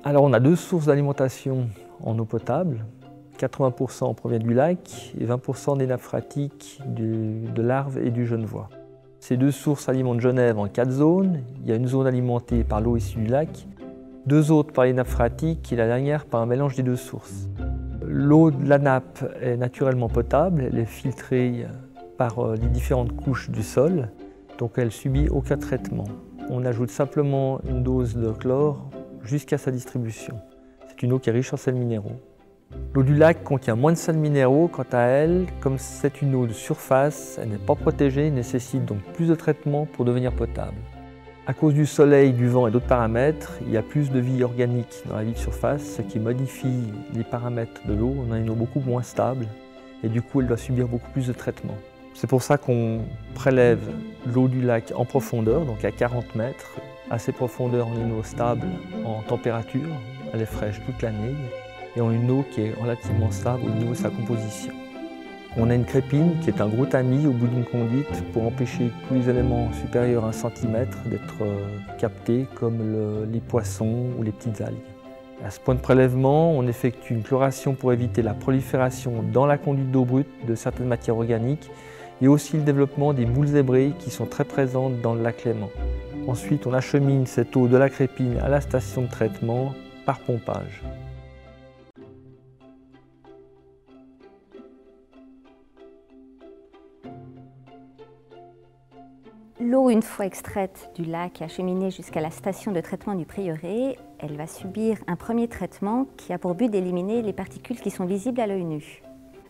Alors on a deux sources d'alimentation en eau potable. 80% provient du lac et 20% des nappes phréatiques de l'Arve et du Genevois. Ces deux sources alimentent Genève en 4 zones. Il y a une zone alimentée par l'eau issue du lac, 2 autres par les nappes phréatiques et la dernière par un mélange des deux sources. L'eau de la nappe est naturellement potable, elle est filtrée par les différentes couches du sol, donc elle ne subit aucun traitement. On ajoute simplement une dose de chlore jusqu'à sa distribution. C'est une eau qui est riche en sels minéraux. L'eau du lac contient moins de sels minéraux, quant à elle, comme c'est une eau de surface, elle n'est pas protégée et nécessite donc plus de traitement pour devenir potable. À cause du soleil, du vent et d'autres paramètres, il y a plus de vie organique dans la vie de surface, ce qui modifie les paramètres de l'eau. On a une eau beaucoup moins stable et du coup elle doit subir beaucoup plus de traitement. C'est pour ça qu'on prélève l'eau du lac en profondeur, donc à 40 mètres. À ces profondeurs, on a une eau stable en température, elle est fraîche toute l'année. Et ont une eau qui est relativement stable au niveau de sa composition. On a une crépine qui est un gros tamis au bout d'une conduite pour empêcher tous les éléments supérieurs à 1 cm d'être captés comme les poissons ou les petites algues. À ce point de prélèvement, on effectue une chloration pour éviter la prolifération dans la conduite d'eau brute de certaines matières organiques et aussi le développement des moules zébrées qui sont très présentes dans le lac Léman. Ensuite, on achemine cette eau de la crépine à la station de traitement par pompage. L'eau, une fois extraite du lac et acheminée jusqu'à la station de traitement du prieuré, elle va subir un premier traitement qui a pour but d'éliminer les particules qui sont visibles à l'œil nu.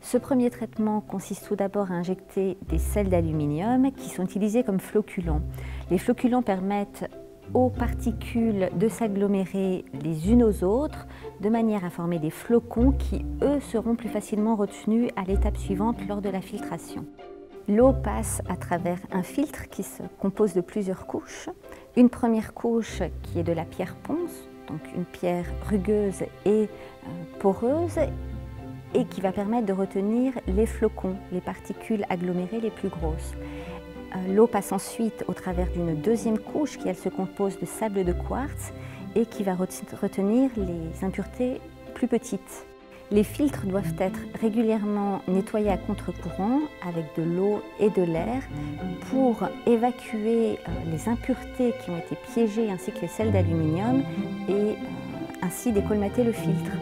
Ce premier traitement consiste tout d'abord à injecter des sels d'aluminium qui sont utilisés comme floculants. Les floculants permettent aux particules de s'agglomérer les unes aux autres de manière à former des flocons qui, eux, seront plus facilement retenus à l'étape suivante lors de la filtration. L'eau passe à travers un filtre qui se compose de plusieurs couches. Une première couche qui est de la pierre ponce, donc une pierre rugueuse et poreuse, et qui va permettre de retenir les flocons, les particules agglomérées les plus grosses. L'eau passe ensuite au travers d'une deuxième couche qui, elle, se compose de sable de quartz et qui va retenir les impuretés plus petites. Les filtres doivent être régulièrement nettoyés à contre-courant avec de l'eau et de l'air pour évacuer les impuretés qui ont été piégées ainsi que les sels d'aluminium et ainsi décolmater le filtre.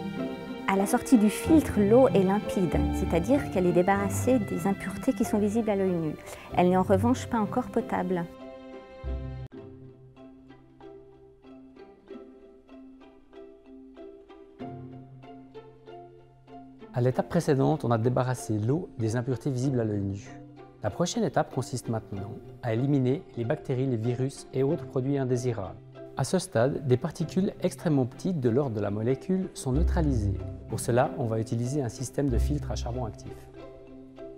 À la sortie du filtre, l'eau est limpide, c'est-à-dire qu'elle est débarrassée des impuretés qui sont visibles à l'œil nu. Elle n'est en revanche pas encore potable. À l'étape précédente, on a débarrassé l'eau des impuretés visibles à l'œil nu. La prochaine étape consiste maintenant à éliminer les bactéries, les virus et autres produits indésirables. À ce stade, des particules extrêmement petites de l'ordre de la molécule sont neutralisées. Pour cela, on va utiliser un système de filtre à charbon actif.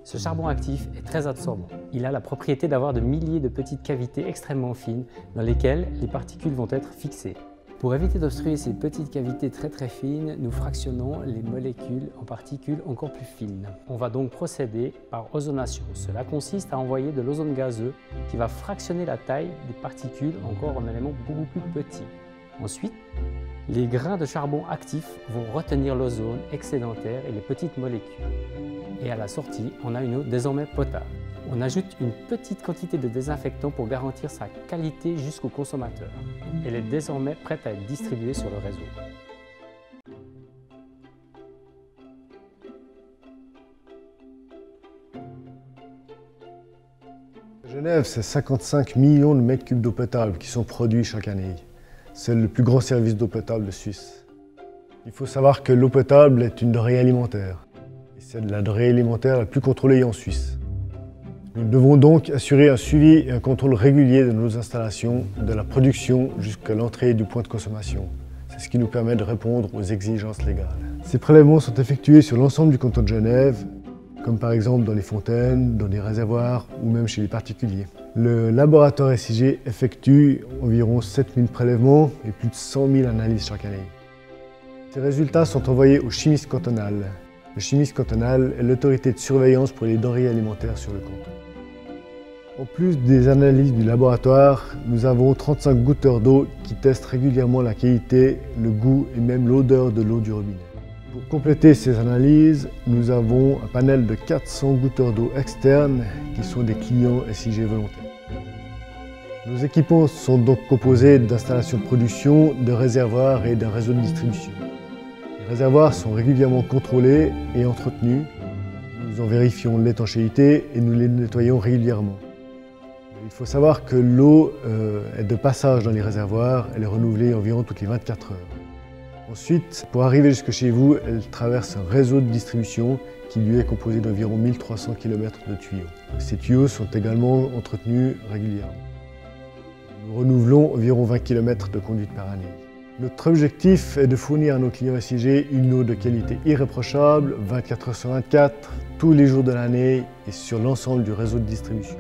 Ce charbon actif est très absorbant. Il a la propriété d'avoir de milliers de petites cavités extrêmement fines dans lesquelles les particules vont être fixées. Pour éviter d'obstruer ces petites cavités très fines, nous fractionnons les molécules en particules encore plus fines. On va donc procéder par ozonation. Cela consiste à envoyer de l'ozone gazeux qui va fractionner la taille des particules encore en éléments beaucoup plus petits. Ensuite, les grains de charbon actif vont retenir l'ozone excédentaire et les petites molécules. Et à la sortie, on a une eau désormais potable. On ajoute une petite quantité de désinfectant pour garantir sa qualité jusqu'au consommateur. Elle est désormais prête à être distribuée sur le réseau. Genève, c'est 55 millions de mètres cubes d'eau potable qui sont produits chaque année. C'est le plus grand service d'eau potable de Suisse. Il faut savoir que l'eau potable est une denrée alimentaire. Et c'est la denrée alimentaire la plus contrôlée en Suisse. Nous devons donc assurer un suivi et un contrôle régulier de nos installations, de la production jusqu'à l'entrée du point de consommation. C'est ce qui nous permet de répondre aux exigences légales. Ces prélèvements sont effectués sur l'ensemble du canton de Genève, comme par exemple dans les fontaines, dans les réservoirs ou même chez les particuliers. Le laboratoire SIG effectue environ 7000 prélèvements et plus de 100 000 analyses chaque année. Ces résultats sont envoyés au chimiste cantonal. Le chimiste cantonal est l'autorité de surveillance pour les denrées alimentaires sur le canton. En plus des analyses du laboratoire, nous avons 35 goûteurs d'eau qui testent régulièrement la qualité, le goût et même l'odeur de l'eau du robinet. Pour compléter ces analyses, nous avons un panel de 400 goûteurs d'eau externes qui sont des clients SIG volontaires. Nos équipements sont donc composés d'installations de production, de réservoirs et d'un réseau de distribution. Les réservoirs sont régulièrement contrôlés et entretenus. Nous en vérifions l'étanchéité et nous les nettoyons régulièrement. Il faut savoir que l'eau est de passage dans les réservoirs, elle est renouvelée environ toutes les 24 heures. Ensuite, pour arriver jusque chez vous, elle traverse un réseau de distribution qui lui est composé d'environ 1300 km de tuyaux. Ces tuyaux sont également entretenus régulièrement. Nous renouvelons environ 20 km de conduite par année. Notre objectif est de fournir à nos clients SIG une eau de qualité irréprochable, 24 heures sur 24, tous les jours de l'année et sur l'ensemble du réseau de distribution.